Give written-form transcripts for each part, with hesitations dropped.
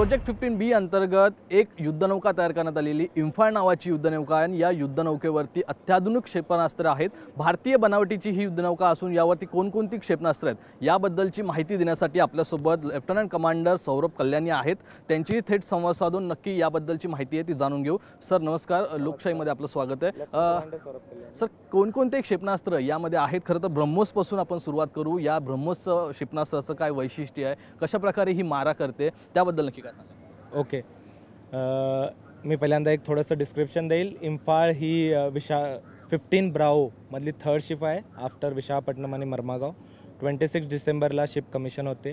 Project 15B अंतर्गत एक युद्धनौका तयार करण्यात आलेली इम्फाळ नावाची युद्धनौका आहे। या युद्धनौकेवरती अत्याधुनिक क्षेपणास्त्रे आहेत। भारतीय बनावटीची ही युद्धनौका असून यावरती कोणकोणती क्षेपणास्त्रे आहेत याबद्दलची माहिती देण्यासाठी आपल्यासोबत लेफ्टनंट कमांडर सौरभ कल्याणी आहेत। त्यांची थेट संवाद साधून नक्की याबद्दलची माहिती आहे ती जाणून घेऊ। सर नमस्कार, लोकशाहीमध्ये आपलं स्वागत आहे। सर कोणकोणते क्षेपणास्त्र यामध्ये आहेत? खरं तर ब्रह्मोस पासून आपण सुरुवात करू। या ब्रह्मोस क्षेपणास्त्राचं काय वैशिष्ट्य आहे, कशा प्रकारे ही मारा करते त्याबद्दल नक्की काय सांगा? ओके, मी पहिल्यांदा एक थोडंसं डिस्क्रिप्शन देईल। इम्फाळ ही 15 ब्रावो मधली थर्ड शिप आहे आफ्टर विशाखापट्टणम आणि मर्मागाव। 26 डिसेंबरला शिप कमिशन होते।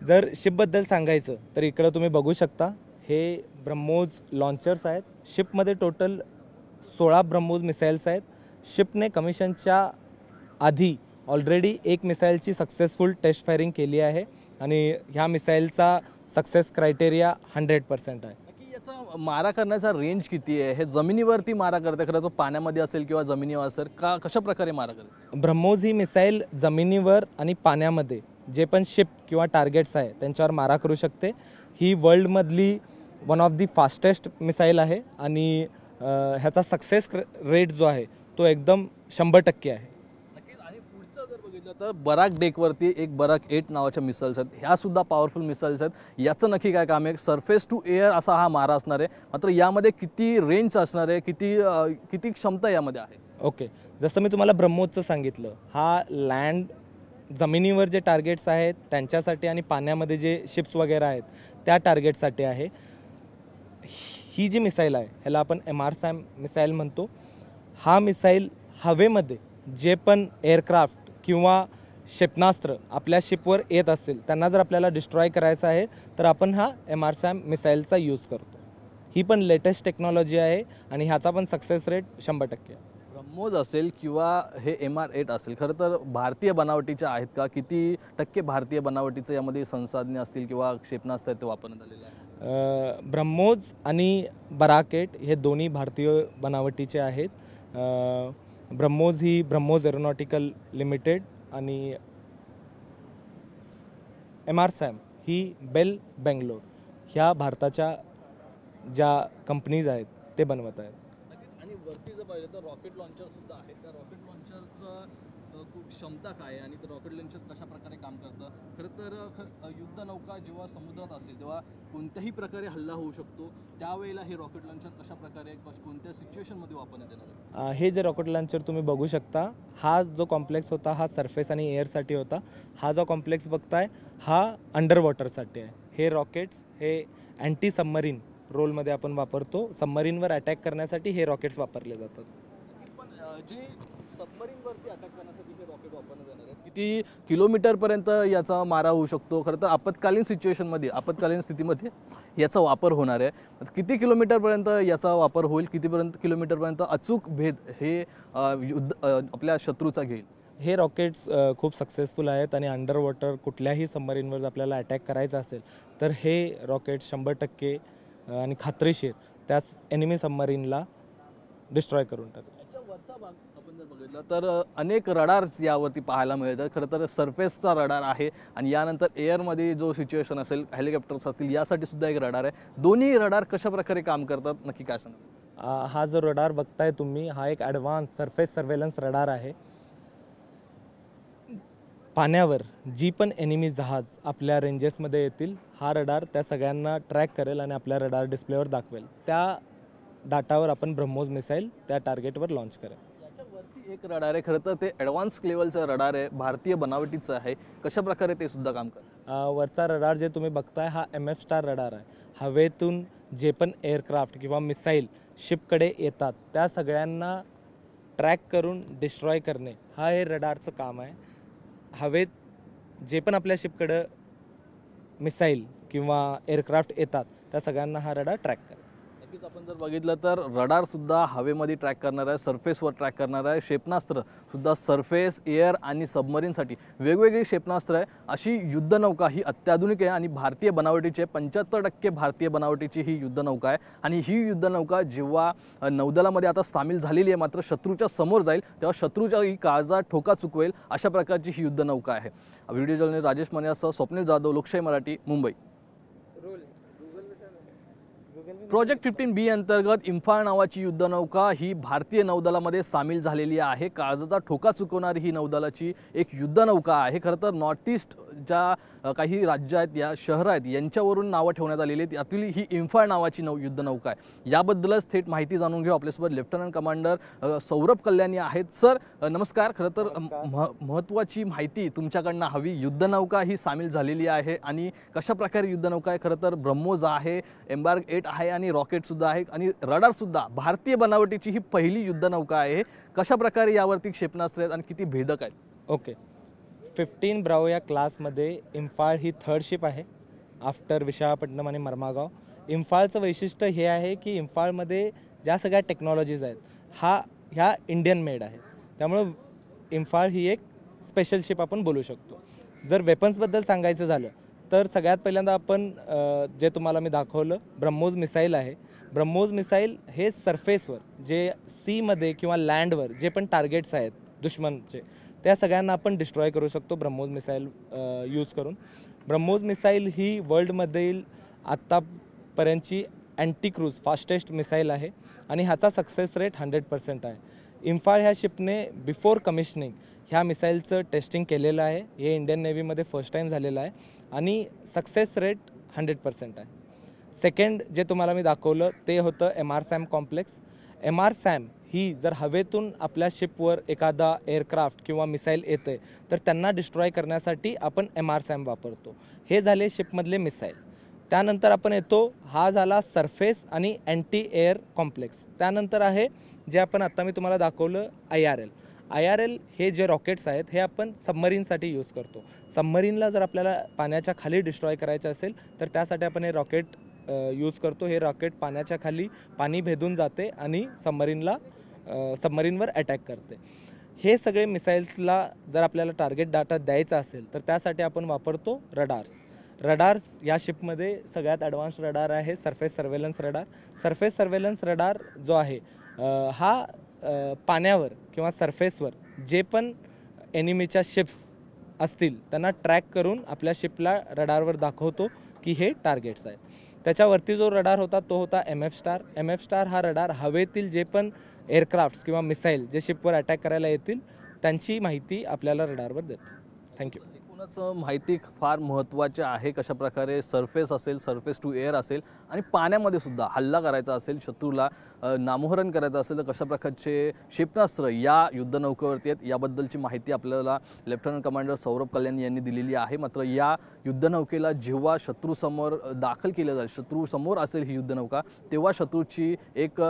जर शिपबद्दल सांगायचं तर इकडं तुम्ही बघू शकता, हे ब्रह्मोस लॉन्चर्स आहेत। शिपमध्ये टोटल 16 ब्रह्मोस मिसाईल्स आहेत। शिपने कमिशनच्या आधी ऑलरेडी एक मिसाईलची सक्सेसफुल टेस्ट फायरिंग केली आहे आणि ह्या मिसाईलचा सक्सेस क्रायटेरिया 100% आहे। याचा मारा करण्याचा रेंज किती आहे? हे जमिनीवरती मारा करते, खरं तो पाण्यामध्ये असेल किंवा जमिनीवर असेल का, कशा प्रकारे मारा करते? ब्रह्मोस ही मिसाईल जमिनीवर आणि पाण्यामध्ये जे पण शिप किंवा टार्गेट्स आहे त्यांच्यावर मारा करू शकते। ही वर्ल्डमधली one of the fastest missile आहे आणि ह्याचा सक्सेस रेट जो आहे तो एकदम 100% आहे। तर बराक डेकवरती एक बराक 8 नावाच्या मिसाईल्स आहेत। ह्या सुद्धा पॉवरफुल मिसाईल्स आहेत। याचं नक्की काय काम आहे? सरफेस टू एअर असा हा मारा असणार आहे, मात्र यामध्ये किती रेंज असणार आहे, किती क्षमता यामध्ये आहे? ओके, जसं मी तुम्हाला ब्रह्मोसचं सांगितलं, हा लँड जमिनीवर जे टार्गेट्स आहेत त्यांच्यासाठी आणि पाण्यामध्ये जे शिप्स वगैरे आहेत त्या टार्गेटसाठी आहे। ही जी मिसाईल आहे ह्याला आपण MRSAM मिसाईल म्हणतो। हा मिसाईल हवेमध्ये जे पण एअरक्राफ्ट किंवा क्षेपणास्त्र आपल्या शिपवर येत असतील त्यांना जर आपल्याला डिस्ट्रॉय करायचं आहे तर आपण हा MRSAM मिसाईलचा यूज करतो। ही पण लेटेस्ट टेक्नॉलॉजी आहे आणि ह्याचा पण सक्सेस रेट 100% आहे। ब्रह्मोस असेल किंवा हे MR8 असेल, खरं तर भारतीय बनावटीच्या आहेत का? किती टक्के भारतीय बनावटीचं यामध्ये संसाधने असतील किंवा क्षेपणास्त्र ते वापरण्यात आलेले आहे? ब्रह्मोस आणि बराक 8 हे दोन्ही भारतीय बनावटीचे आहेत। ब्रह्मोस ही ब्रह्मोस एरोनॉटिकल लिमिटेड आणि MRSAM ही बेल बेंगलोर ह्या भारताच्या ज्या कंपनीज आहेत ते बनवत आहेत। आणि वरती जर पाहिलं तर रॉकेट लॉन्चर सुद्धा आहे। त्या रॉकेट लॉन्चरचं क्षमता काय आणि ते रॉकेट लॉन्चर कशा प्रकारे काम करतं? खरं तर युद्धनौका जेव्हा समुद्रात असेल तेव्हा कोणत्याही प्रकारे हल्ला होऊ शकतो, त्यावेळेला हे रॉकेट लॉन्चर कशा प्रकारे कोणत्या सिच्युएशनमध्ये वापरण्यात येणार? हे जे रॉकेट लॉन्चर तुम्ही बघू शकता, हा जो कॉम्प्लेक्स होता हा सरफेस आणि एअरसाठी होता। हा जो कॉम्प्लेक्स बघताय हा अंडर वॉटरसाठी आहे। हे रॉकेट्स हे अँटी सबमरीन रोलमध्ये आपण वापरतो। सबमरीनवर अटॅक करण्यासाठी हे रॉकेट्स वापरले जातात। पण जे सबमरीनवरती अटॅक करण्यासाठी हे रॉकेट वापरण्यात येणार आहेत, किती किलोमीटरपर्यंत याचा मारा होऊ शकतो? खरं तर आपत्कालीन सिच्युएशनमध्ये, आपत्कालीन स्थितीमध्ये याचा वापर होणार आहे। किती किलोमीटरपर्यंत याचा वापर होईल? किलोमीटरपर्यंत अचूक भेद हे आपल्या शत्रूचा घेईल? हे रॉकेट्स खूप सक्सेसफुल आहेत आणि अंडर वॉटर कुठल्याही सबमरीनवर जर आपल्याला अटॅक करायचा असेल तर हे रॉकेट 100% आणि खात्रीशीर त्याच एनिमी सबमरीनला डिस्ट्रॉय करून टाकतात। याच्या वरचा भाग आपण जर बघितलं तर अनेक रडार्स यावरती पाहायला मिळतात। खरं तर सरफेसचा रडार आहे आणि यानंतर एअरमध्ये जो सिच्युएशन असेल, हेलिकॉप्टर्स असतील यासाठी सुद्धा एक रडार आहे। दोन्ही रडार कशा प्रकारे काम करतात नक्की काय सांगा? हा जो रडार बघताय तुम्ही हा एक ॲडव्हान्स सरफेस सर्वेलन्स रडार आहे। पाण्यावर जी पण एनिमी जहाज आपल्या रेंजेसमध्ये येतील हा रडार त्या सगळ्यांना ट्रॅक करेल आणि आपल्या रडार डिस्प्लेवर दाखवेल। त्या डाटावर आपण ब्रह्मोस मिसाईल त्या टार्गेटवर लॉन्च करेल। याच्यावरती एक रडार आहे, खरं तर ते ॲडव्हान्स लेवलचं रडार आहे, भारतीय बनावटीचं आहे। कशा प्रकारे ते सुद्धा काम करतं? वरचा रडार जे तुम्ही बघताय हा MF स्टार रडार आहे। हवेतून जे पण एअरक्राफ्ट किंवा मिसाईल शिपकडे येतात त्या सगळ्यांना ट्रॅक करून डिस्ट्रॉय करणे हा हे रडारचं काम आहे। हवेत जे पण आपल्या शिपकडं मिसाईल किंवा एअरक्राफ्ट येतात त्या सगळ्यांना हा रडार ट्रॅक करेल। नक्कीच आपण जर बघितलं तर रडार सुद्धा हवेमध्ये ट्रॅक करणार आहे, सरफेसवर ट्रॅक करणार आहे। क्षेपणास्त्र सुद्धा सरफेस, एअर आणि सबमरीनसाठी वेगवेगळी क्षेपणास्त्र आहे। अशी युद्धनौका ही अत्याधुनिक आहे आणि भारतीय बनावटीची आहे। 75% भारतीय बनावटीची ही युद्धनौका आहे आणि ही युद्धनौका जेव्हा नौदलामध्ये आता सामील झालेली आहे, मात्र शत्रूच्या समोर जाईल तेव्हा शत्रूच्या ही काळजात ठोका चुकवेल अशा प्रकारची ही युद्धनौका आहे। व्हिडिओ जर्नलिस्ट राजेश मन्यासह स्वप्नील जाधव, लोकशाही मराठी, मुंबई। प्रोजेक्ट 15B अंतर्गत इम्फाळ नावाची युद्धनौका ही भारतीय नौदलामध्ये सामील झालेली आहे. काळजाचा ठोका चुकवणारी ही नौदलाची एक युद्धनौका आहे. खरं तर नॉर्थ ईस्ट ज्या काही राज्य आहेत, या शहरं आहेत, यांच्यावरून नावं ठेवण्यात आलेली आहेत. यातील ही इम्फाळ नावाची युद्धनौका आहे. याबद्दलच थेट माहिती जाणून घेऊ. आपल्यासोबत लेफ्टनंट कमांडर सौरभ कल्याणी आहेत. सर नमस्कार. खरं तर महत्त्वाची माहिती तुमच्याकडनं हवी. युद्धनौका ही सामील झालेली आहे आणि कशा प्रकारे युद्धनौका आहे. खरं तर ब्रह्मोस आहे, एम्बार्ग 8 आहे आणि रॉकेटसुद्धा आहे आणि रडारसुद्धा भारतीय बनावटीची ही पहिली युद्धनौका आहे. कशा प्रकारे यावरती क्षेपणास्त्र आहेत आणि किती भेदक आहेत? ओके, 15 ब्रावो या क्लासमध्ये इम्फाळ ही थर्ड शिप आहे आफ्टर विशाखापट्टणम आणि मर्मागाव. इम्फाळचं वैशिष्ट्य हे आहे की इम्फाळमध्ये ज्या सगळ्या टेक्नॉलॉजीज आहेत ह्या इंडियन मेड आहे. त्यामुळं इम्फाळ ही एक स्पेशल शिप आपण बोलू शकतो. जर वेपन्सबद्दल सांगायचं झालं तर सगळ्यात पहिल्यांदा आपण जे तुम्हाला मी दाखवलं ब्रह्मोस मिसाईल आहे. ब्रह्मोस मिसाईल हे सरफेसवर जे सीमध्ये किंवा लँडवर जे पण टार्गेट्स आहेत दुश्मनचे, त्या सगळ्यांना आपण डिस्ट्रॉय करू शकतो ब्रह्मोस मिसाईल यूज करून. ब्रह्मोस मिसाईल ही वर्ल्डमधील आत्तापर्यंतची अँटी क्रूज फास्टेस्ट मिसाईल आहे आणि ह्याचा सक्सेस रेट 100% आहे. इम्फाळ ह्या शिपने बिफोर कमिशनिंग ह्या मिसाईलचं टेस्टिंग केलेलं आहे. हे इंडियन नेव्हीमध्ये फर्स्ट टाईम झालेलं आहे आणि सक्सेस रेट 100% आहे. सेकंड जे तुम्हाला मी दाखवलं ते होतं MR-SAM कॉम्प्लेक्स. MR-SAM ही जर हवेतून आपल्या शिपवर एखादा एअरक्राफ्ट किंवा मिसाईल येते तर त्यांना डिस्ट्रॉय करण्यासाठी आपण MR-SAM वापरतो. हे झाले शिपमधले मिसाईल. त्यानंतर आपण येतो, हा झाला सरफेस आणि अँटी एअर कॉम्प्लेक्स. त्यानंतर आहे जे आपण आत्ता मी तुम्हाला दाखवलं IRL हे जे रॉकेट्स आहेत हे आपण सबमरीनसाठी यूज करतो. सबमरीनला जर आपल्याला पाण्याच्या खाली डिस्ट्रॉय करायचं असेल तर त्यासाठी आपण हे रॉकेट यूज करतो. हे रॉकेट पाण्याच्या खाली पाणी भेदून जाते आणि सबमरीनवर अटॅक करते. हे सगळे मिसाईल्सला जर आपल्याला टार्गेट डाटा द्यायचा असेल तर त्यासाठी आपण वापरतो रडार्स. या शिपमध्ये सगळ्यात ॲडव्हान्स रडार आहे surface surveillance radar. Surface surveillance radar जो आहे हा पाण्यावर किंवा सरफेसवर जे पण एनिमीच्या शिप्स असतील त्यांना ट्रॅक करून आपल्या शिपला रडारवर दाखवतो की हे टार्गेट्स आहेत. त्याच्यावरती जो रडार होता तो होता MF स्टार. हा रडार हवेतील जे पण एअरक्राफ्ट्स किंवा मिसाईल जे शिपवर अटॅक करायला येतील त्यांची माहिती आपल्याला रडारवर देतो. थँक्यू. एकूणच माहिती फार महत्त्वाची आहे. कशा प्रकारे सरफेस असेल, सरफेस टू एअर असेल आणि पाण्यामध्ये सुद्धा हल्ला करायचा असेल, शत्रूला नामोहरण करायचं असेल तर कशा प्रकारचे क्षेपणास्त्र या युद्धनौकेवरती आहेत याबद्दलची माहिती आपल्याला लेफ्टनंट कमांडर सौरभ कल्याणी यांनी दिलेली आहे. मात्र या युद्धनौकेला जेव्हा शत्रूसमोर दाखल केलं जाईल, शत्रूसमोर असेल ही युद्धनौका, तेव्हा शत्रूची एक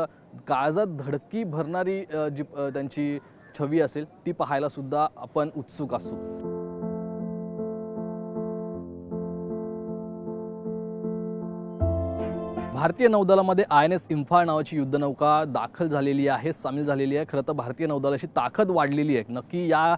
काळजात धडकी भरणारी जी त्यांची छवी असेल ती पाहायला सुद्धा आपण उत्सुक असू. भारतीय नौदलामध्ये INS इम्फाळ नावाची युद्धनौका दाखल झालेली आहे, सामील झालेली आहे. खरं तर भारतीय नौदलाची ताकद वाढलेली आहे. नक्की या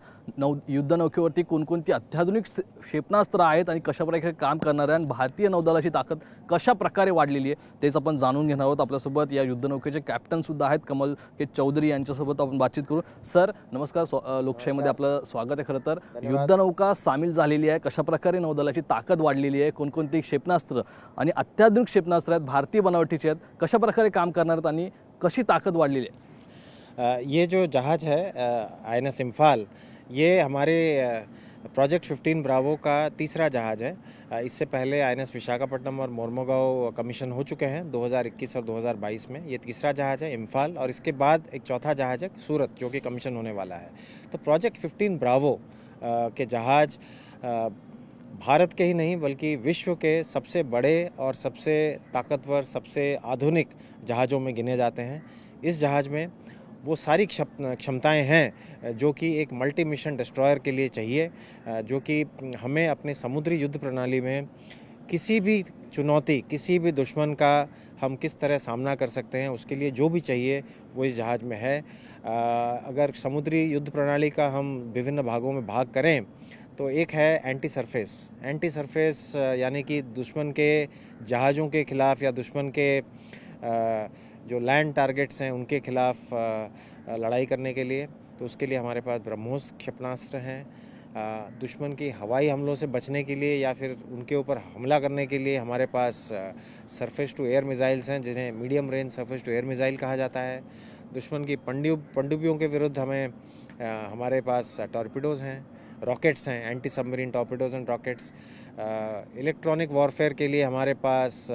युद्धनौकेवरती कोणकोणती अत्याधुनिक क्षेपणास्त्र आहेत आणि कशाप्रकारे काम करणार आहे आणि भारतीय नौदलाची ताकद कशा प्रकारे वाढलेली आहे तेच आपण जाणून घेणार आहोत. आपल्यासोबत या युद्धनौकेचे कॅप्टनसुद्धा आहेत, कमल के चौधरी, यांच्यासोबत आपण बातचीत करू. सर नमस्कार. लोकशाहीमध्ये आपलं स्वागत आहे. खरं तर युद्धनौका सामील झालेली आहे, कशाप्रकारे नौदलाची ताकद वाढलेली आहे, कोणकोणती क्षेपणास्त्र आणि अत्याधुनिक क्षेपणास्त्र आहेत, भारतीय बनावटीचे आहेत, कशा प्रकारे काम करणार आहेत आणि कशी ताकद वाढलेली आहे? ये जो जहाज है INS इम्फाल, ये हमारे प्रोजेक्ट 15 ब्रावो का तीसरा जहाज है. इससे पहले INS विशाखापट्टनम और मोर्मुगांव कमीशन हो चुके हैं 2021 और 2022 में. ये तीसरा जहाज है इम्फाल और इसके बाद एक चौथा जहाज है सूरत जो कि कमीशन होने वाला है. तो प्रोजेक्ट 15 ब्रावो के जहाज भारत के ही नहीं बल्कि विश्व के सबसे बड़े और सबसे ताकतवर, सबसे आधुनिक जहाज़ों में गिने जाते हैं. इस जहाज़ में वो सारी क्षमताएं हैं जो कि एक मल्टी मिशन डिस्ट्रॉयर के लिए चाहिए, जो कि हमें अपने समुद्री युद्ध प्रणाली में किसी भी चुनौती, किसी भी दुश्मन का हम किस तरह सामना कर सकते हैं उसके लिए जो भी चाहिए वो इस जहाज़ में है. अगर समुद्री युद्ध प्रणाली का हम विभिन्न भागों में भाग करें तो एक है एंटी सरफेस यानी कि दुश्मन के जहाज़ों के खिलाफ या दुश्मन के जो लैंड टारगेट्स हैं उनके खिलाफ लड़ाई करने के लिए, तो उसके लिए हमारे पास ब्रह्मोस क्षेपणास्त्र हैं. दुश्मन की हवाई हमलों से बचने के लिए या फिर उनके ऊपर हमला करने के लिए हमारे पास सरफेस टू एयर मिसाइल्स हैं, जिन्हें medium range surface to air missile कहा जाता है। दुश्मन की पनडुब्बियों के विरुद्ध हमारे पास टॉर्पिडोज़ हैं, रॉकेट्स हैं, anti submarine torpedoes and rockets. Electronic warfare के लिए हमारे पास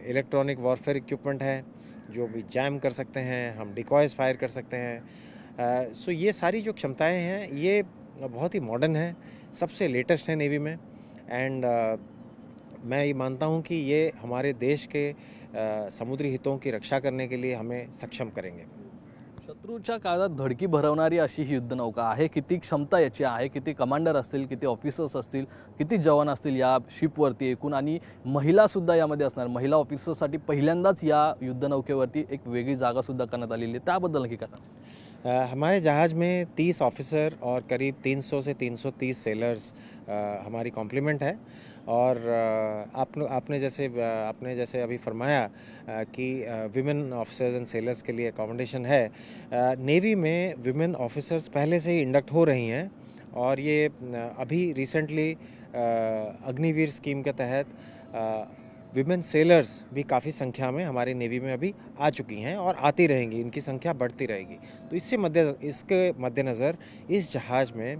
इलेक्ट्रॉनिक वॉरफेयर इक्विपमेंट है जो भी जैम कर सकते हैं, हम डिकॉयज फायर कर सकते हैं। सो ये सारी जो क्षमताएं हैं ये बहुत ही मॉडर्न है, सबसे लेटेस्ट है नेवी में। एंड मैं ये मानता हूँ कि ये हमारे देश के समुद्री हितों की रक्षा करने के लिए हमें सक्षम करेंगे। शत्रूच्या काळात धडकी भरवणारी अशी ही युद्धनौका आहे। किती क्षमता याची आहे, किती कमांडर असतील, किती ऑफिसर्स असतील, किती जवान असतील या शिपवरती एकूण, आणि महिलासुद्धा यामध्ये असणार। महिला ऑफिसर्ससाठी पहिल्यांदाच या युद्धनौकेवरती एक वेगळी जागासुद्धा करण्यात आलेली आहे, त्याबद्दल नक्की काय सांगाल? हमारे जहाज़ में 30 ऑफिसर और करीब 300 से 330 सेलर्स हमारी कॉम्प्लीमेंट है। और आपने जैसे अभी फरमाया कि विमेन ऑफिसर्स एंड सेलर्स के लिए अकोमोडेशन है। नेवी में विमेन ऑफिसर्स पहले से ही इंडक्ट हो रही हैं और ये अभी रिसेंटली अग्निवीर स्कीम के तहत विमेन सेलर्स भी काफ़ी संख्या में हमारी नेवी में अभी आ चुकी हैं और आती रहेंगी, इनकी संख्या बढ़ती रहेगी। तो इसके मद्देनज़र इस जहाज़ में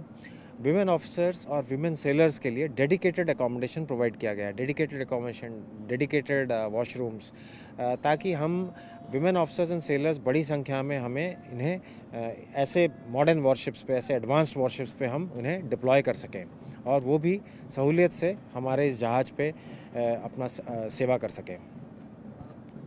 विमेन ऑफिसर्स और विमेन सेलर्स के लिए डेडिकेटेड अकोमोडेशन प्रोवाइड किया गया है, डेडिकेटेड अकोमोडेशन, डेडिकेटेड वॉशरूम्स, ताकि हम विमेन ऑफिसर्स एंड सेलर्स बड़ी संख्या में इन्हें ऐसे मॉडर्न वॉरशिप्स पे, ऐसे एडवांस्ड वॉरशिप्स पे हम उन्हें डिप्लॉय कर सकें और वो भी सहूलियत से हमारे इस जहाज़ पे अपना सेवा कर सकें।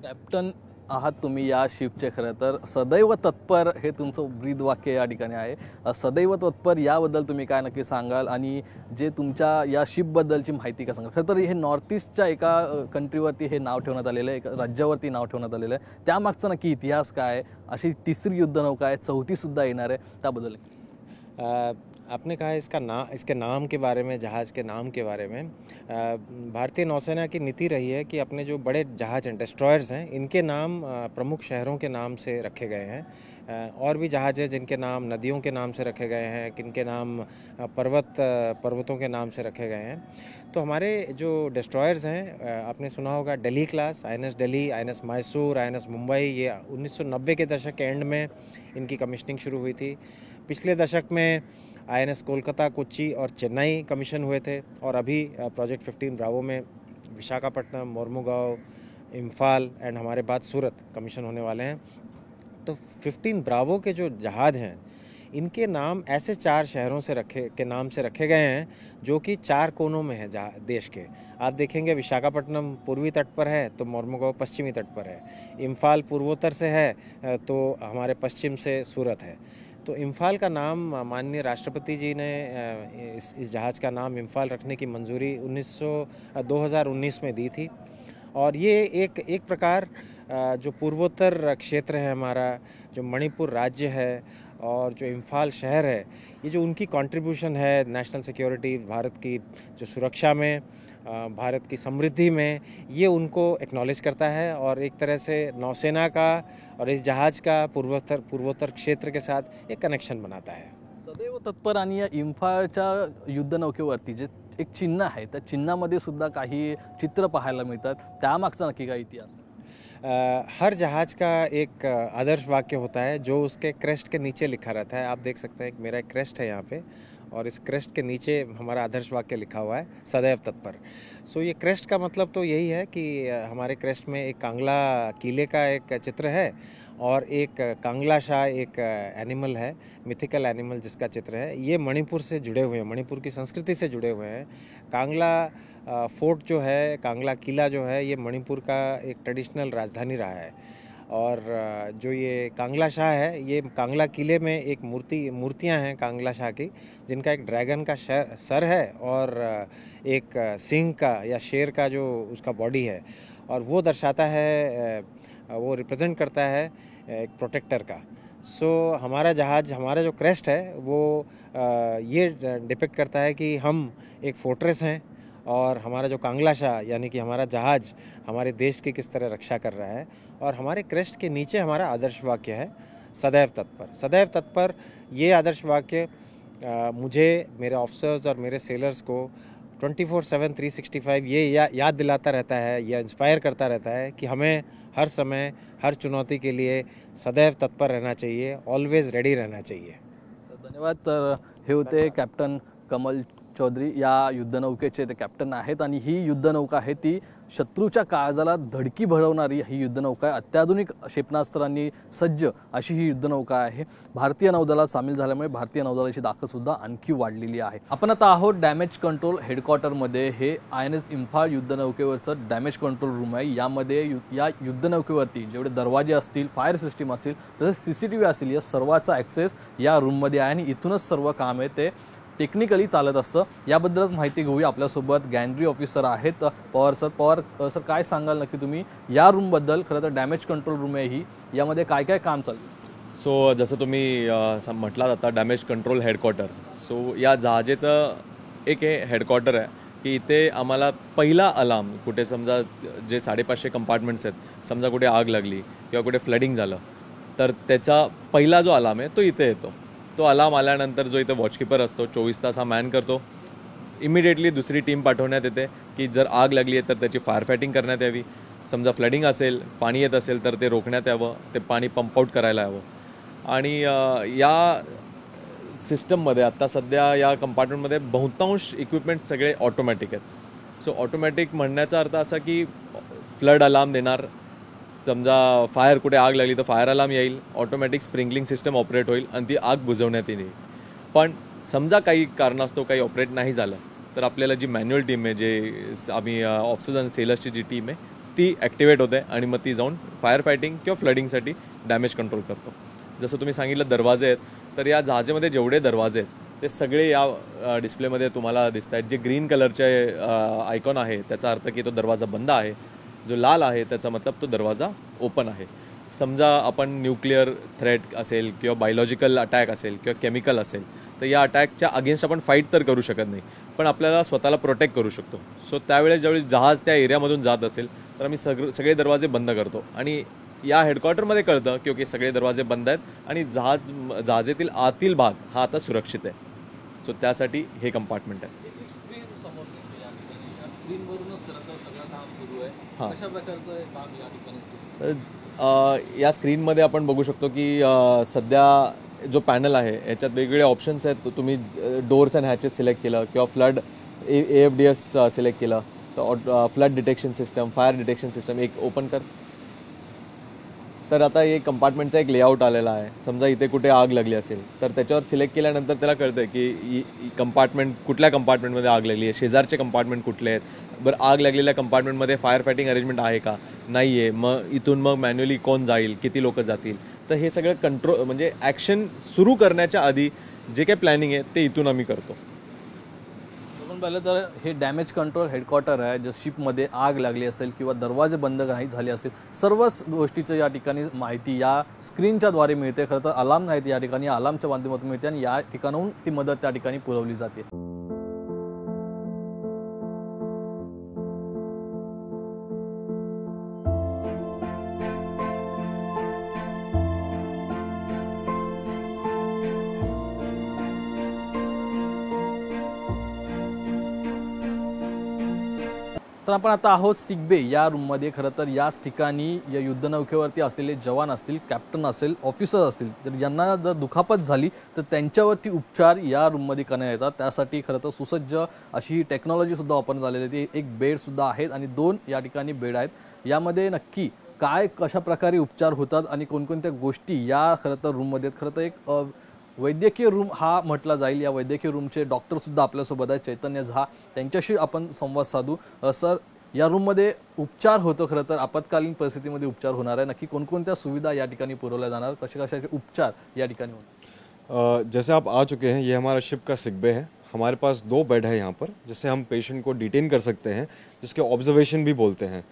कॅप्टन आहात तुम्ही या शिपचे, खरं तर सदैव तत्पर हे तुमचं ब्रीद वाक्य या ठिकाणी आहे। सदैव तत्पर याबद्दल तुम्ही काय नक्की सांगाल, आणि जे तुमच्या या शिपबद्दलची माहिती काय सांगाल? खरं तर हे नॉर्थ ईस्टच्या एका कंट्रीवरती हे नाव ठेवण्यात आलेलं आहे, एका राज्यावरती नाव ठेवण्यात आलेलं आहे, त्यामागचा नक्की इतिहास काय आहे? अशी तिसरी युद्धनौका आहे, चौथीसुद्धा येणार आहे, त्याबद्दल आपने कहा इसके नाम के बारे में, जहाज़ के नाम के बारे में। भारतीय नौसेना की नीति रही है कि अपने जो बड़े जहाज़ हैं, डिस्ट्रॉयर्स हैं, इनके नाम प्रमुख शहरों के नाम से रखे गए हैं। और भी जहाज़ हैं जिनके नाम नदियों के नाम से रखे गए हैं, किनके नाम पर्वतों के नाम से रखे गए हैं। तो हमारे जो डिस्ट्रॉयर्स हैं, आपने सुना होगा Delhi class, INS Delhi, INS Mysore, INS Mumbai, ये 1990 के दशक के एंड में इनकी कमीशनिंग शुरू हुई थी। पिछले दशक में INS कोलकाता, कोच्चि और चेन्नई कमीशन हुए थे, और अभी प्रोजेक्ट 15 ब्रावो में विशाखापट्टनम, मोर्मुगांव, इम्फाल एंड हमारे बाद सूरत कमीशन होने वाले हैं। तो 15 ब्रावो के जो जहाज़ हैं, इनके नाम ऐसे 4 शहरों के नाम से रखे गए हैं जो कि 4 कोनों में है देश के। आप देखेंगे विशाखापट्टनम पूर्वी तट पर है तो मोर्मुगांव पश्चिमी तट पर है, इम्फाल पूर्वोत्तर से है तो हमारे पश्चिम से सूरत है। तो इम्फाल का नाम माननीय राष्ट्रपति जी ने इस जहाज़ का नाम इम्फाल रखने की मंजूरी 2019 में दी थी। और ये एक प्रकार जो पूर्वोत्तर क्षेत्र है हमारा, जो मणिपुर राज्य है और जो इम्फाल शहर है, ये जो उनकी कंट्रीब्यूशन है नेशनल सिक्योरिटी, भारत की जो सुरक्षा में, भारत की समृद्धि में, ये उनको एक्नॉलेज करता है और एक तरह से नौसेना का और इस जहाज़ का पूर्वोत्तर क्षेत्र के साथ एक कनेक्शन बनाता है। सदैव तत्पर आणि या इम्फाळच्या युद्धनौकेवरती जे एक चिन्ह आहे, त्या चिन्हामध्ये सुद्धा काही चित्र पाहायला मिळतात, त्यामागचा नक्की काय इतिहास? हर जहाज़ का एक आदर्श वाक्य होता है जो उसके क्रेस्ट के नीचे लिखा रहता है। आप देख सकते हैं कि मेरा एक क्रेस्ट है यहाँ पे, और इस क्रेस्ट के नीचे हमारा आदर्श वाक्य लिखा हुआ है, सदैव तत्पर। सो ये क्रेस्ट का मतलब तो यही है कि हमारे क्रेस्ट में एक कांगला किले का एक चित्र है और एक कांगला शाह एक एनिमल है, मिथिकल एनिमल जिसका चित्र है। ये मणिपुर से जुड़े हुए हैं, मणिपुर की संस्कृति से जुड़े हुए हैं। कांगला फोर्ट जो है, कांगला किला जो है, ये मणिपुर का एक ट्रेडिशनल राजधानी रहा है। और जो ये कांगला शाह है, ये कांगला किले में एक मूर्तियां हैं कांगला शाह की, जिनका एक ड्रैगन का सर है और एक सिंह का या शेर का जो उसका बॉडी है, और वो दर्शाता है, वो रिप्रेजेंट करता है एक प्रोटेक्टर का। सो हमारा जहाज़, हमारा जो क्रेस्ट है वो ये डिपिक्ट करता है कि हम एक फोर्ट्रेस हैं और हमारा जो कांगला शाह यानी कि हमारा जहाज़ हमारे देश की किस तरह रक्षा कर रहा है। और हमारे क्रेस्ट के नीचे हमारा आदर्श वाक्य है, सदैव तत्पर। सदैव तत्पर ये आदर्श वाक्य मुझे, मेरे ऑफिसर्स और मेरे सेलर्स को 24/7 365 ये याद दिलाता रहता है, या इंस्पायर करता रहता है कि हमें हर समय हर चुनौती के लिए सदैव तत्पर रहना चाहिए, ऑलवेज रेडी रहना चाहिए. धन्यवाद. तर हे होते कॅप्टन कमल चौधरी, या युद्धनौकेचे ते कॅप्टन आहेत आणि ही युद्धनौका आहे ती शत्रूच्या काळजाला धडकी भरवणारी ही युद्धनौका आहे. अत्याधुनिक क्षेपणास्त्रांनी सज्ज अशी ही युद्धनौका आहे. भारतीय नौदलात सामील झाल्यामुळे भारतीय नौदलाची ताकदसुद्धा आणखी वाढलेली आहे. आपण आता आहोत डॅमेज कंट्रोल हेडक्वार्टरमध्ये. हे INS इम्फाळ युद्धनौकेवरचं डॅमेज कंट्रोल रूम आहे. यामध्ये या युद्धनौकेवरती जेवढे दरवाजे असतील, फायर सिस्टीम असतील, तसेच CCTV असतील, या सर्वाचा ॲक्सेस या रूममध्ये आहे आणि इथूनच सर्व काम आहे ते टेक्निकली चालत असतं. याबद्दलच माहिती घेऊया. आपल्यासोबत गॅनरी ऑफिसर आहेत पवार सर. पवार सर, काय सांगाल नक्की तुम्ही या रूमबद्दल? खरं तर डॅमेज कंट्रोल रूम आहे ही, यामध्ये काय काय काम चालू? सो जसं तुम्ही म्हटलात आता डॅमेज कंट्रोल हेडक्वार्टर. सो या जहाजेचं एक हे हेडक्वार्टर आहे की इथे आम्हाला पहिला अलार्म कुठे समजा जे 550 कंपार्टमेंट्स आहेत, समजा कुठे आग लागली किंवा कुठे फ्लडिंग झालं तर त्याचा पहिला जो अलार्म आहे तो इथे येतो. तो अलार्म आल्यानंतर जो इथे वॉचकीपर असतो 24 तास हा मॅन करतो. इमिडिएटली दुसरी टीम पाठवण्यात येते की जर आग लागली आहे तर त्याची फायर फायटिंग करण्यात यावी. समजा फ्लडिंग असेल, पाणी येत असेल तर ते रोखण्यात यावं, ते पाणी पंप आउट करायला यावं. आणि या सिस्टममध्ये आत्ता सध्या या कंपार्टमेंटमध्ये बहुतांश इक्विपमेंट सगळे ऑटोमॅटिक आहेत. सो ऑटोमॅटिक म्हणण्याचा अर्थ असा की फ्लड अलार्म देणार, समजा फायर कुठे आग लागली तर फायर अलार्म येईल, ऑटोमॅटिक स्प्रिंकलिंग सिस्टम ऑपरेट होईल आणि ती आग बुझवण्यात येईल. पण समजा काही कारणास्तव काही ऑपरेट नाही झालं तर आपल्याला जी मॅन्युअल टीम आहे, जे आम्ही ऑफिसर्स आणि सेलर्सची जी टीम आहे ती ॲक्टिवेट होते आणि मग ती जाऊन फायर फायटिंग किंवा फ्लडिंगसाठी डॅमेज कंट्रोल करतो. जसं तुम्ही सांगितलं दरवाजे आहेत, तर या जहाजेमध्ये जेवढे दरवाजे आहेत ते सगळे या डिस्प्लेमध्ये तुम्हाला दिसत आहेत. जे ग्रीन कलरचे आयकॉन आहे त्याचा अर्थ की तो दरवाजा बंद आहे, जो लाल आहे त्याचा मतलब तो दरवाजा ओपन आहे. समजा आपण न्यूक्लिअर थ्रेट असेल किंवा बायोलॉजिकल अटॅक असेल किंवा केमिकल असेल तर या अटॅकच्या अगेन्स्ट आपण फाईट तर करू शकत नाही, पण आपल्याला स्वतःला प्रोटेक्ट करू शकतो. सो त्यावेळेस ज्यावेळी जहाज त्या एरियामधून जात असेल तर आम्ही सगळे दरवाजे बंद करतो आणि या हेडक्वार्टरमध्ये कळतं की ओके सगळे दरवाजे बंद आहेत आणि जहाजेतील आतील भाग हा आता सुरक्षित आहे. सो त्यासाठी हे कंपार्टमेंट आहे. या स्क्रीनमध्ये आपण बघू शकतो की सध्या जो पॅनल आहे याच्यात वेगवेगळे ऑप्शन्स आहेत. तुम्ही डोअर्स अँड हॅचेस सिलेक्ट केलं किंवा फ्लड AFDS सिलेक्ट केलं तर flood detection system, fire detection system एक ओपन कर. तर आता एक कंपार्टमेंटचा एक लेआउट आलेला आहे. समजा इथे कुठे आग लागली असेल तर त्याच्यावर सिलेक्ट केल्यानंतर त्याला कळतं की कंपार्टमेंट कुठल्या कंपार्टमेंटमध्ये आग लागली आहे, शेजारचे कंपार्टमेंट कुठले आहेत, बरं आग लागलेल्या कंपार्टमेंटमध्ये फायर फायटिंग अरेंजमेंट आहे का, नाही आहे, मग इथून मग मॅन्युअली कोण जाईल, किती लोक जातील. तर हे सगळं कंट्रोल म्हणजे ॲक्शन सुरू करण्याच्या आधी जे काही प्लॅनिंग आहे ते इथून आम्ही करतो. आपण पाहिलं तर हे डॅमेज कंट्रोल हेडक्वार्टर आहे. जर शिपमध्ये आग लागली असेल किंवा दरवाजे बंद नाही झाले असतील, सर्वच गोष्टीचं या ठिकाणी माहिती या स्क्रीनच्या द्वारे मिळते. खरं तर अलार्म नाही या ठिकाणी, अलार्मच्या माध्यमातून मिळते आणि या ठिकाणाहून ती मदत त्या ठिकाणी पुरवली जाते. तर आपण आता आहोत सिगबे या रूममध्ये. खरं तर याच ठिकाणी या युद्धनौकेवरती असलेले जवान असतील, कॅप्टन असेल, ऑफिसर असतील, तर यांना जर दुखापत झाली तर त्यांच्यावरती उपचार या रूममध्ये करण्यात येतात. त्यासाठी खरं तर सुसज्ज अशी ही टेक्नॉलॉजीसुद्धा वापरण्यात आलेली आहे. एक बेडसुद्धा आहेत आणि 2 या ठिकाणी बेड आहेत. यामध्ये नक्की काय कशा प्रकारे उपचार होतात आणि कोणकोणत्या गोष्टी या खरं तर रूममध्ये, खरं तर एक वैद्यकीय रूम हा म्हटला जाईल. या वैद्यकीय रूमचे डॉक्टरसुद्धा आपल्यासोबत आहेत, चैतन्य झा. त्यांच्याशी आपण संवाद साधू. सर, या रूममध्ये उपचार होतो, खरं तर आपत्कालीन परिस्थितीमध्ये उपचार होणार आहे. नक्की कोणकोणत्या सुविधा या ठिकाणी पुरवल्या जाणार, कशाचे उपचार या ठिकाणी होणार? जैसे आप आ चुके हैं, ये हमारा शिप का सिगबे है. हमारे पास 2 बेड है यहाँ पर, जिससे हम पेशेंट को डिटेन कर सकते हैं, जिसके ऑब्जर्वेशन भी बोलते हैं.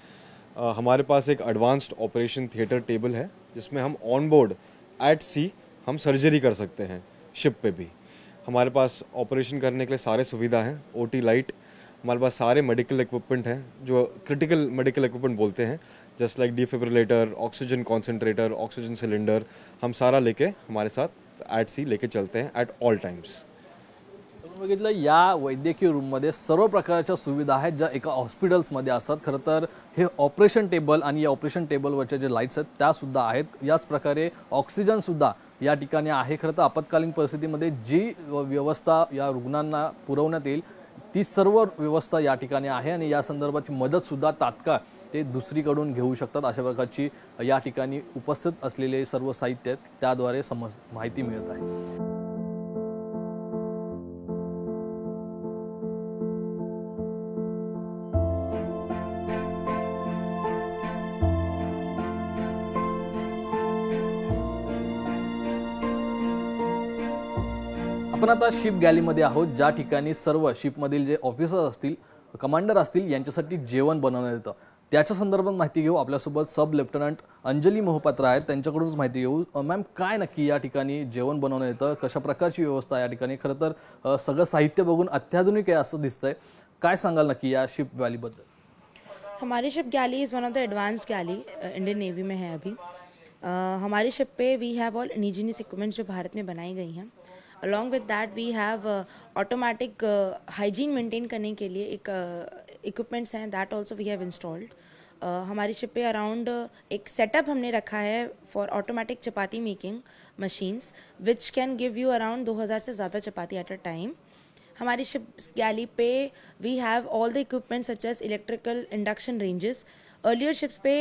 हमारे पास एक एडवांस्ड ऑपरेशन थिएटर टेबल है, जिसमें हम ऑन बोर्ड एट सी हम सर्जरी कर सकते हैं. शिप पे भी हमारे पास ऑपरेशन करने के लिए सारे सुविधा हैं. OT लाइट, हमारे पास सारे मेडिकल इक्विपमेंट हैं जो क्रिटिकल मेडिकल इक्विपमेंट बोलते हैं, just like defibrillator, oxygen concentrator, oxygen cylinder, हम सारा लेके हमारे साथ एट सी लेके चलते हैं एट ऑल टाइम्स. बघितलं या वैद्यकीय रूममध्ये सर्व प्रकारच्या सुविधा आहेत ज्या एका हॉस्पिटल्समध्ये असतात. खरं तर हे ऑपरेशन टेबल आणि या ऑपरेशन टेबलवरच्या जे लाईट्स आहेत त्यासुद्धा आहेत. याच प्रकारे ऑक्सिजनसुद्धा या ठिकाणी आहे. खरं तर आपत्कालीन परिस्थितीमध्ये जी व्यवस्था या रुग्णांना पुरवण्यात येईल ती सर्व व्यवस्था या ठिकाणी आहे आणि या संदर्भाची मदतसुद्धा तात्काळ ते दुसरीकडून घेऊ शकतात. अशा प्रकारची या ठिकाणी उपस्थित असलेले सर्व साहित्य आहेत त्याद्वारे माहिती मिळत आहे. आपण आता शिप गॅलीमध्ये आहोत ज्या ठिकाणी सर्व शिपमधील जे ऑफिसर असतील कमांडर असतील यांच्यासाठी जेवण बनवण्यात येतं. त्याच्या संदर्भात माहिती घेऊ. आपल्यासोबत सब लेफ्टनंट अंजली मोहपात्रा आहेत, त्यांच्याकडूनच माहिती घेऊ. मॅम, काय नक्की या ठिकाणी जेवण बनवण्यात येतं, कशा प्रकारची व्यवस्था या ठिकाणी? खरं तर सगळं साहित्य बघून अत्याधुनिक आहे असं दिसतंय. काय सांगाल नक्की या शिप गॅलीबद्दल? हमारी ship galley is one of the advanced galley Indian Navy में है अभी. हमारी शिप पे we have all indigenous equipments जो भारत में बनाई गई हैं. Along with that we have automatic hygiene maintain करने के लिए एक इक्विपमेंट्स हैं that also we have installed. हमारी शिप पे अराउंड एक सेटअप हमने रखा है for automatic chapati making machines which can give you around 2000 से ज़्यादा चपाती एट अ टाइम. हमारी शिप गैली पे we have all the equipment such as electrical induction ranges. Earlier ships पे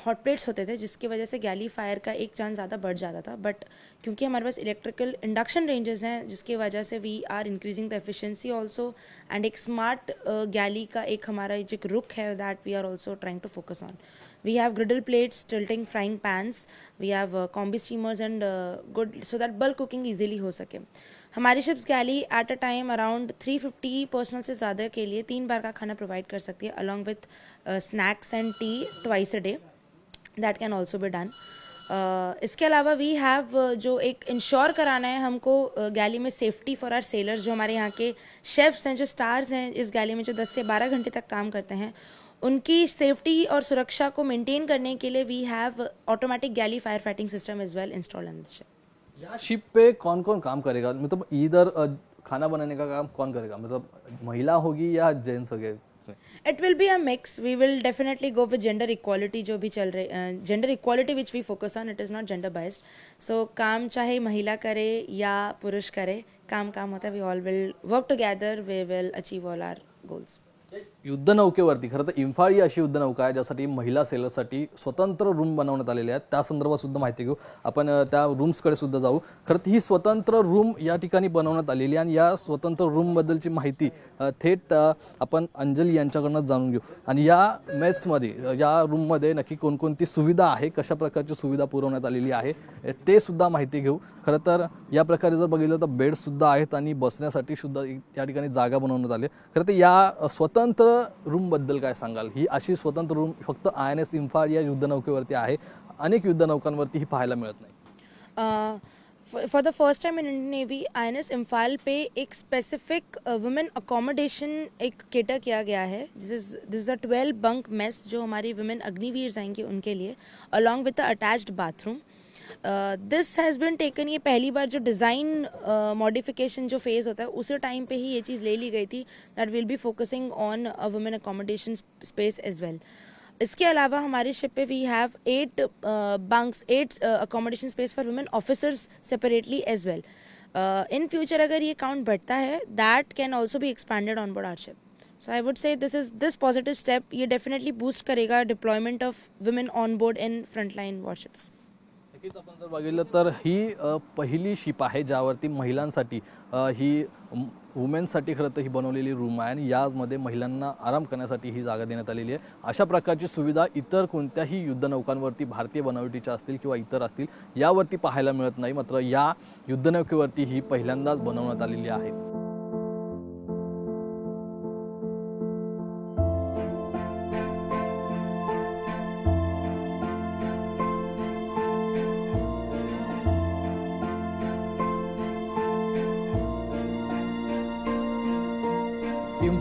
हॉट प्लेट्स होते थे जिसकी वजह से गैली फायर का एक चांस ज़्यादा बढ़ जाता था, बट क्योंकि हमारे पास इलेक्ट्रिकल इंडक्शन रेंजेस हैं जिसकी वजह से we are increasing the efficiency also. And एक स्मार्ट गैली का एक हमारा जो रुख है that we are also trying to focus on. We have griddle plates, tilting frying pans. We have combi steamers and good so that bulk cooking easily हो सके. हमारी ships galley at a time around 350 personnel से ज़्यादा के लिए 3 बार का खाना provide कर सकती है along with snacks end T twice a day. That can also be done. इसके अलावा वी हैव जो एक इंश्योर कराना है हमको गैली में सेफ्टी फॉर आर सेलर्स. जो हमारे यहाँ के शेफ्स हैं, जो स्टार्स हैं इस गैली में, जो 10 से 12 घंटे तक काम करते हैं, उनकी सेफ्टी और सुरक्षा को मेंटेन करने के लिए we have automatic galley fire fighting system as well installed in this ship. या शिप पे कौन कौन काम करेगा? मतलब इधर खाना बनाने का काम कौन करेगा? मतलब महिला होगी या जेंट्स होंगे? It will be a mix. We will definitely go with gender equality जो भी चल रही, gender equality which we focus on. It is not gender based. So काम चाहे महिला करे या पुरुष करे, काम काम होता है. We all will work together. We will achieve all our goals. युद्धनौकेवरती खरं तर इम्फाळ ही अशी युद्धनौका आहे ज्यासाठी महिला सेलर्ससाठी स्वतंत्र रूम बनवण्यात आलेले आहेत. त्या संदर्भात सुद्धा माहिती घेऊ. आपण त्या रूम्सकडे सुद्धा जाऊ. खरं तर ही स्वतंत्र रूम या ठिकाणी बनवण्यात आलेली आणि या स्वतंत्र रूमबद्दलची माहिती थेट आपण अंजली यांच्याकडूनच जाणून घेऊ. आणि या मेसमध्ये, या रूममध्ये नक्की कोणकोणती सुविधा आहे, कशा प्रकारची सुविधा पुरवण्यात आलेली आहे ते सुद्धा माहिती घेऊ. खरं तर या प्रकारे जर बघितलं तर बेड्ससुद्धा आहेत आणि बसण्यासाठी सुद्धा या ठिकाणी जागा बनवण्यात आली. खरं तर या स्वतंत्र रूमबद्दल काय सांगाल? ही अशी स्वतंत्र रूम फक्त INS इम्फाळ या युद्धनौकेवरती आहे, अनेक युद्धनौकांवरती ही पाहायला मिळत नाही. For the first time in Indian Navy INS Imphal पे एक स्पेसिफिक वुमेन अकोमोडेशन एक केटर किया गया है. This is a 12 bunk mess जो हमारी वुमेन अग्निवीर जाएंगी उनके लिए, along with the attached bathroom. This has been taken. ये पहली बार जो डिज़ाइन मॉडिफिकेशन जो फेज़ होता है उसी टाइम पे ही ये चीज़ ले ली गई थी that will be focusing on a women accommodation space as well. इसके अलावा हमारी शिप पे we have 8 bunks, 8 accommodation space for women officers separately as well. In future अगर ये काउंट बढ़ता है that can also be expanded on board our ship. So I would say this positive step ये definitely boost करेगा deployment of women on board in frontline warships. नक्कीच आपण जर बघितलं तर ही पहिली शिप आहे ज्यावरती महिलांसाठी ही वुमेन्ससाठी खरं तर ही बनवलेली रूम आहे आणि यामध्ये महिलांना आराम करण्यासाठी ही जागा देण्यात आलेली आहे. अशा प्रकारची सुविधा इतर कोणत्याही युद्धनौकांवरती भारतीय बनावटीच्या असतील किंवा इतर असतील यावरती पाहायला मिळत नाही. मात्र या युद्धनौकेवरती ही पहिल्यांदाच बनवण्यात आलेली आहे.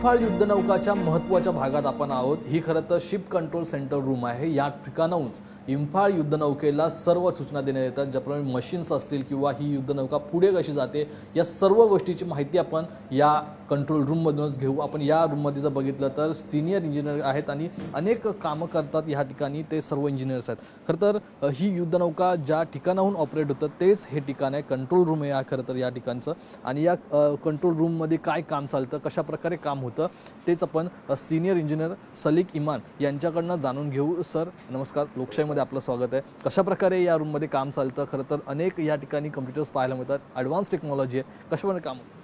इम्फाळ युद्धनौकाच्या महत्त्वाच्या भागात आपण आहोत। ही खरं तर शिप कंट्रोल सेंटर रूम आहे। या ठिकाणाहूनच इम्फाळ युद्धनौकेला सर्व सूचना देण्यात येतात, ज्याप्रमाणे मशीन्स असतील किंवा ही युद्धनौका पुढे कशी जाते या सर्व गोष्टीची माहिती आपण या कंट्रोल रूममधूनच घेऊ। आपण या रूममध्ये जर बघितलं तर सिनियर इंजिनियर आहेत आणि अनेक कामं करतात या ठिकाणी, ते सर्व इंजिनियर्स आहेत। खरं तर ही युद्धनौका ज्या ठिकाणाहून ऑपरेट होतं तेच हे ठिकाण आहे, कंट्रोल रूम आहे खरं तर या ठिकाणचं। आणि या कंट्रोल रूममध्ये काय काम चालतं, कशा प्रकारे काम होतं तेच आपण सिनियर इंजिनियर सलीक इमान यांच्याकडनं जाणून घेऊ। सर नमस्कार, लोकशाहीमध्ये आपलं स्वागत आहे। कशा प्रकारे या रूममध्ये काम चालतं? खरं तर अनेक या ठिकाणी कम्प्युटर्स पाहायला मिळतात, ॲडव्हान्स टेक्नॉलॉजी आहे, कशा प्रकारे काम होतं?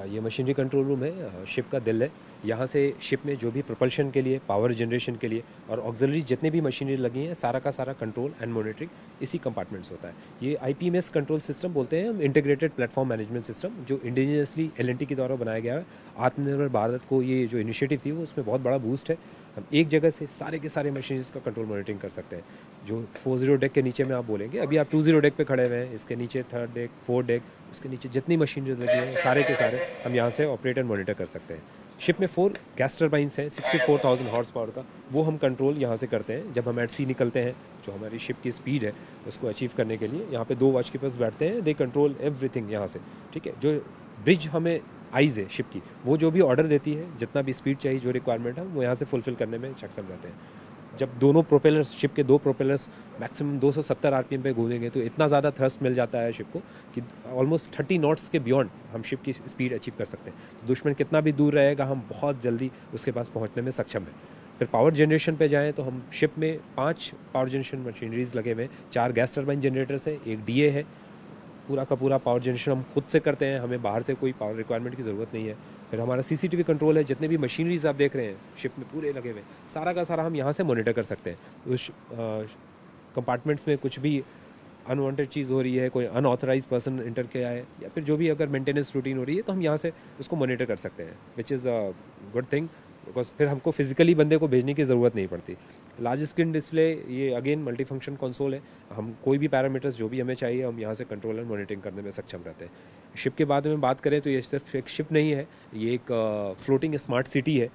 ये मशीनरी कंट्रोल रूम है, शिप का दिल है। यहाँ से शिप में जो भी प्रोपल्शन के लिए, पावर जनरेशन के लिए और ऑक्सिलरी जितने भी मशीनरी लगी हैं, सारा का सारा कंट्रोल एंड मॉनिटरिंग इसी कंपार्टमेंट से होता है। ये IPMS कंट्रोल सिस्टम बोलते हैं हम, इंटीग्रेटेड प्लेटफॉर्म मैनेजमेंट सिस्टम, जो इंडिजिनियसली LNT के द्वारा बनाया गया है। आत्मनिर्भर भारत को ये जो इनिशिएटिव थी वो उसमें बहुत बड़ा बूस्ट है। हम एक जगह से सारे के सारे मशीनरीज का कंट्रोल मॉनिटरिंग कर सकते हैं। जो 40 डेक के नीचे में आप बोलेंगे, अभी आप 20 डेक पे खड़े हुए हैं, इसके नीचे 3rd डेक, 4th डेक, उसके नीचे जितनी मशीनरीज लगी हैं सारे के सारे हम यहाँ से ऑपरेट एंड मॉनिटर कर सकते हैं। शिप में 4 गैस टर्बाइंस हैं 64,000 हॉर्स पावर का, वो हम कंट्रोल यहाँ से करते हैं। जब हम एट सी निकलते हैं, जो हमारी शिप की स्पीड है उसको अचीव करने के लिए यहाँ पे 2 वॉचकीपर्स बैठते हैं, दे कंट्रोल एवरीथिंग यहाँ से। ठीक है, जो ब्रिज हमें आइज़ है शिप की, वो जो भी ऑर्डर देती है, जितना भी स्पीड चाहिए, जो रिक्वायरमेंट है, वो यहाँ से फुलफिल करने में सक्षम रहते हैं। जब दोनों प्रोपेलर्स, शिप के 2 प्रोपेलर्स मैक्सिमम 270 RPM पे घूमेंगे तो इतना ज़्यादा थ्रस्ट मिल जाता है शिप को कि ऑलमोस्ट 30 नॉट्स के बियॉन्ड हम शिप की स्पीड अचीव कर सकते हैं। तो दुश्मन कितना भी दूर रहेगा, हम बहुत जल्दी उसके पास पहुंचने में सक्षम हैं। फिर पावर जनरेशन पे जाएँ तो हम शिप में 5 पावर जनरेशन मशीनरीज लगे हुए हैं, 4 गैस टर्बाइन जनरेटर्स है, 1 DA है। पूरा का पूरा पावर जनरेशन हम खुद से करते हैं, हमें बाहर से कोई पावर रिक्वायरमेंट की ज़रूरत नहीं है। फिर हमारा CCTV कंट्रोल है, जितने भी मशीनरीज आप देख रहे हैं शिप में पूरे लगे हुए, सारा का सारा हम यहाँ से मॉनिटर कर सकते हैं। तो उस कंपार्टमेंट्स में कुछ भी अनवांटेड चीज़ हो रही है, कोई अनऑथराइज पर्सन इंटर किया है, या फिर जो भी अगर मेंटेनेंस रूटीन हो रही है, तो हम यहाँ से उसको मॉनिटर कर सकते हैं, which is a good thing, because फिर हमको फिजिकली बंदे को भेजने की ज़रूरत नहीं पड़ती। लार्ज स्क्रीन डिस्प्ले, ये अगेन मल्टी फंक्शन कंसोल है, हम कोई भी पैरामीटर्स जो भी हमें चाहिए हम यहाँ से कंट्रोल एंड मॉनिटरिंग करने में सक्षम रहते हैं। शिप के बारे में बात करें तो ये सिर्फ एक शिप नहीं है, ये एक फ्लोटिंग स्मार्ट सिटी है।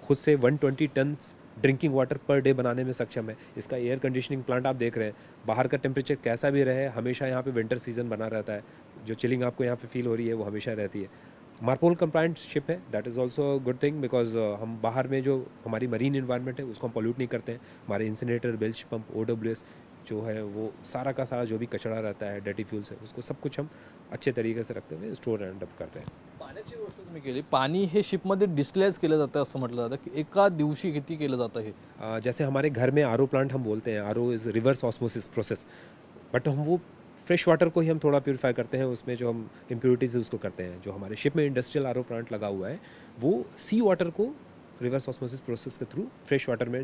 खुद से 120 ton drinking water per day बनाने में सक्षम है। इसका एयर कंडीशनिंग प्लांट आप देख रहे हैं, बाहर का टेम्परेचर कैसा भी रहे, हमेशा यहाँ पे विंटर सीजन बना रहता है। जो चिलिंग आपको यहाँ पे फील हो रही है वो हमेशा रहती है। मार्पोल कंप्लाइंट शिप है, that is also good thing, because हम बाहर में जो हमारी मरीन इन्वायरमेंट है उसको हम पॉल्यूट नहीं करते हैं। हमारे इंसिनेटर, बेल्च पंप, OWS जो है वो सारा का सारा जो भी कचरा रहता है, डर्टी फ्यूल्स है, उसको सब कुछ हम अच्छे तरीके से रखते हुए स्टोर एंड अप करते हैं। पाण्याची गोष्ट तुम्ही केली, पाणी हे शिपमध्ये डिस्टिलाइज केलं जातं असं म्हटलं जातं की एका दिवशी किती केलं जातं हे? जैसे हमारे घर में RO प्लांट हम बोलते हैं, RO is reverse osmosis process, but हम वो फ्रेश वाटर को ही हम थोड़ा प्यूरिफाई करते हैं, उसमें जो हम इम्प्योरिटीज़ उसको करते हैं। जो हमारे शिप में इंडस्ट्रियल RO प्लांट लगा हुआ है वो सी वाटर को रिवर्स ऑस्मोसिस प्रोसेस के थ्रू फ्रेश वाटर में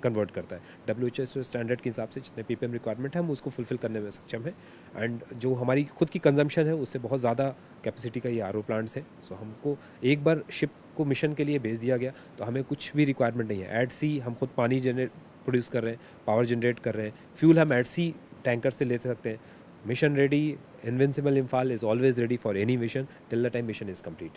कन्वर्ट करता है। WHO स्टैंडर्ड के हिसाब से जितने PPM रिक्वायरमेंट है हम उसको फुलफिल करने में सक्षम है। एंड जो हमारी खुद की कंजम्पशन है उससे बहुत ज़्यादा कैपेसिटी का ये RO प्लांट्स है। सो हमको एक बार शिप को मिशन के लिए भेज दिया गया तो हमें कुछ भी रिक्वायरमेंट नहीं है। एट सी हम खुद पानी प्रोड्यूस कर रहे हैं, पावर जनरेट कर रहे हैं, फ्यूल हम एट सी टैंकर से ले सकते हैं। Mission ready, invincible Imphal is always ready for any mission till the time mission is complete.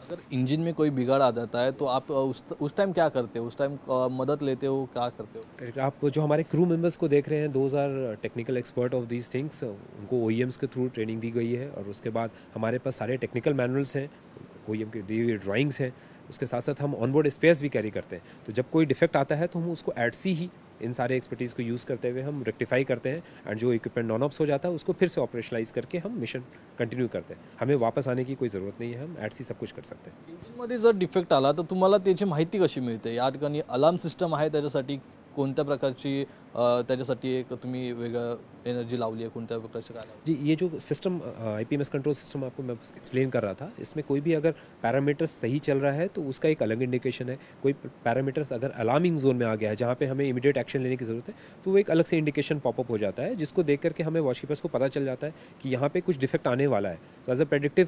अगर इंजन में कोई बिगाड़ आ जाता है तो आप उस टाइम क्या करते हो? उस टाइम मदद लेते हो, क्या करते हो? करेक्ट, आप जो हमारे क्रू मेंबर्स को देख रहे हैं, those are technical expert of these things. उनको OEMs के थ्रू ट्रेनिंग दी गई है और उसके बाद हमारे पास सारे टेक्निकल मैनुअल्स हैं, OEM के दी हुई ड्राइंग्स हैं। उसके साथ साथ हम ऑनबोर्ड स्पेयर्स भी कैरी करते हैं। तो जब कोई डिफेक्ट आता है तो हम उसको एट सी ही इन सारे एक्सपर्टीज़ को यूज़ करते हुए हम रेक्टिफाई करते हैं, एंड जो इक्विपमेंट नॉन ऑप्स हो जाता है उसको फिर से ऑपरेशनलाइज करके हम मिशन कंटिन्यू करते हैं। हमें वापस आने की कोई ज़रूरत नहीं है, हम एट सी सब कुछ कर सकते हैं। इंजिनमध्ये जर डिफेक्ट आला तर तुम्हाला त्याची माहिती कशी मिळते? या ठिकाणी अलार्म सिस्टम आहे त्याच्यासाठी? कोणत्या प्रकारची त्याच्यासाठी एक तुम्ही वेगळं एनर्जी लावली आहे? कोणत्या प्रकारची काय लावली? जी, ये जो सिस्टम IPMS कंट्रोल सिस्टम आपको मैं एक्सप्लेन कर रहा था, इसमें कोई भी अगर पैरामीटर्स सही चल रहा है तो उसका एक अलग इंडिकेशन है। कोई पैरामीटर्स अगर अलार्मिंग जोन में आ गया है जहाँ पे हमें इमीडिएट एक्शन लेने की ज़रूरत है तो वो एक अलग से इंडिकेशन पॉपअप हो जाता है, जिसको देख करके हमें वॉचकीपर्स को पता चल जाता है कि यहाँ पे कुछ डिफेक्ट आने वाला है। तो as a predictive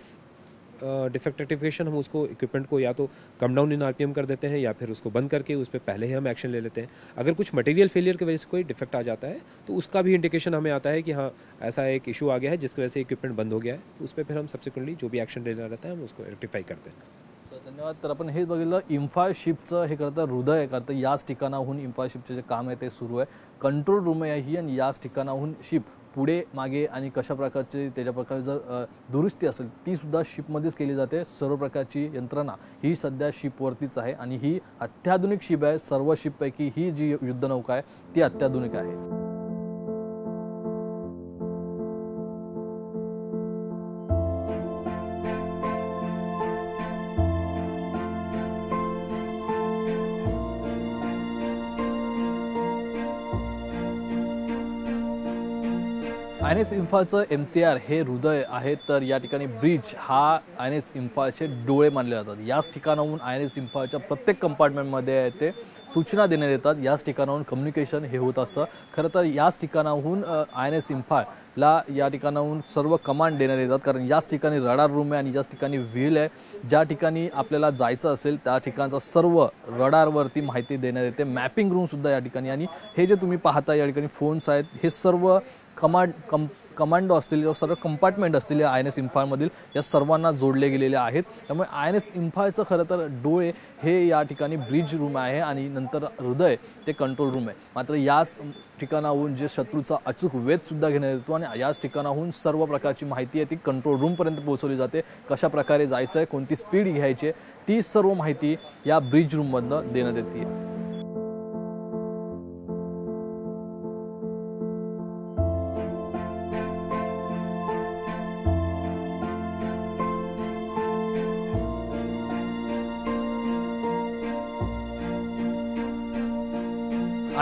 defect rectification हम उसको इक्विपमेंट को या तो कम डाउन इन RPM कर देते हैं या फिर उसको बंद करके उस पर पहले ही हम एक्शन ले लेते हैं। अगर कुछ मटेरियल फेलियर की वजह से कोई डिफेक्ट आ जाता है तो उसका भी इंडिकेशन हमें आता है कि हाँ ऐसा एक इशू आ गया है जिसकी वजह से इक्विपमेंट बंद हो गया है, तो उस पर फिर हम सब्सिक्वेंटली जो भी एक्शन लेना रहता है हम उसको रेक्टिफाई करते हैं। धन्यवाद. तर आपण हे बघितलं इम्फाळ शिपचं हे खरं तर हृदय आहे, कारण याच ठिकाणाहून इम्फाळ शिपचे जे काम आहे ते सुरू आहे. कंट्रोल रूम आहे ही, आणि याच ठिकाणाहून शिप पुढे मागे आणि कशा प्रकारचे त्याच्या प्रकारे जर दुरुस्ती असेल ती सुद्धा शिपमध्येच केली जाते. सर्व प्रकारची यंत्रणा ही सध्या शिपवरतीच आहे आणि ही अत्याधुनिक शिप आहे. सर्व शिपपैकी ही जी युद्धनौका आहे ती अत्याधुनिक आहे. INS इम्फाळचं MCR हे हृदय आहे, तर या ठिकाणी ब्रिज हा INS इम्फाळचे डोळे मानले जातात. याच ठिकाणाहून INS इम्फाळच्या प्रत्येक कंपार्टमेंटमध्ये ते सूचना देण्यात येतात. याच ठिकाणाहून कम्युनिकेशन हे होत असतं. खरं तर याच ठिकाणाहून INS इम्फाळला या ठिकाणाहून सर्व कमांड देण्यात येतात, कारण याच ठिकाणी रडार रूम आहे आणि याच ठिकाणी व्हील आहे. ज्या ठिकाणी आपल्याला जायचं असेल त्या ठिकाणचा सर्व रडारवरती माहिती देण्यात येते. मॅपिंग रूमसुद्धा या ठिकाणी, आणि हे जे तुम्ही पाहता या ठिकाणी फोन्स आहेत हे सर्व कमांडो असतील किंवा सर्व कंपार्टमेंट असतील या INS इम्फाळमधील या सर्वांना जोडले गेलेले आहेत. त्यामुळे INS इम्फाळचं खरं तर डोळे हे या ठिकाणी ब्रिज रूम आहे आणि नंतर हृदय ते कंट्रोल रूम आहे. मात्र याच ठिकाणाहून जे शत्रूचा अचूक वेधसुद्धा घेण्यात येतो आणि याच ठिकाणाहून सर्व प्रकारची माहिती आहे ती कंट्रोल रूमपर्यंत पोहोचवली जाते. कशा प्रकारे जायचं आहे, कोणती स्पीड घ्यायची आहे, ती सर्व माहिती या ब्रिज रूममधनं देण्यात येते.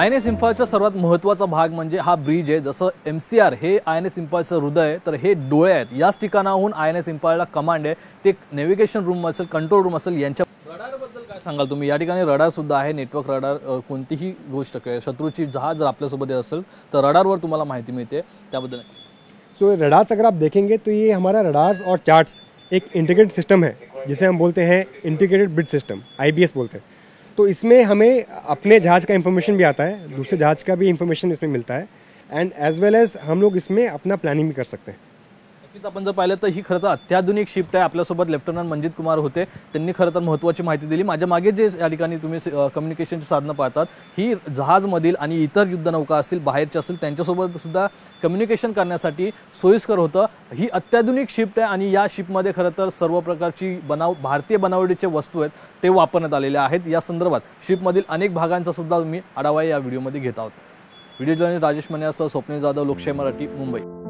INS इम्फाळचा सर्वात महत्त्वाचा भाग म्हणजे हा ब्रिज आहे. जसं MCR हे INS इम्फाळचं हृदय आहे, तर हे डोळे आहेत. याच ठिकाणाहून INS इम्फाळला कमांड आहे. ते नेव्हिगेशन रूम असेल, कंट्रोल रूम असेल, यांच्या रडारबद्दल काय सांगाल तुम्ही? या ठिकाणी रडार सुद्धा आहे, नेटवर्क रडार. कोणतीही गोष्ट शत्रूची जहाज जर आपल्यासोबत असेल तर रडारवर तुम्हाला माहिती मिळते, त्याबद्दल. सो रडार्स अगर आप देखेंगे तो ये हमारा रडार्स और चार्ट्स एक इंटीग्रेटेड सिस्टम है, जिसे हम बोलते हैं इंटीग्रेटेड ब्रिज सिस्टम, IBS बोलते हैं. तो इसमें हमें अपने जहाज़ का इन्फॉर्मेशन भी आता है, दूसरे जहाज़ का भी इन्फॉर्मेशन इसमें मिलता है, एंड एज वेल एज हम लोग इसमें अपना प्लानिंग भी कर सकते हैं. नक्कीच आपण जर पाहिलं तर ही खरं तर अत्याधुनिक शिफ्ट आहे. आपल्यासोबत लेफ्टनंट मंजित कुमार होते, त्यांनी खरं तर महत्त्वाची माहिती दिली. माझ्या मागे जे या ठिकाणी तुम्ही कम्युनिकेशनची साधनं पाहतात ही जहाजमधील आणि इतर युद्धनौका असतील बाहेरच्या असतील त्यांच्यासोबत सुद्धा कम्युनिकेशन करण्यासाठी सोयीस्कर होतं. ही अत्याधुनिक शिफ्ट आहे आणि या शिपमध्ये खरं तर सर्व प्रकारची भारतीय बनावटीचे वस्तू आहेत ते वापरण्यात आलेले आहेत. या संदर्भात शिपमधील अनेक भागांचा सुद्धा तुम्ही आढावा या व्हिडिओमध्ये घेत आहोत. व्हिडिओ जर्नलिस्ट राजेश मन्यासह स्वप्नील जाधव, लोकशाही मराठी, मुंबई.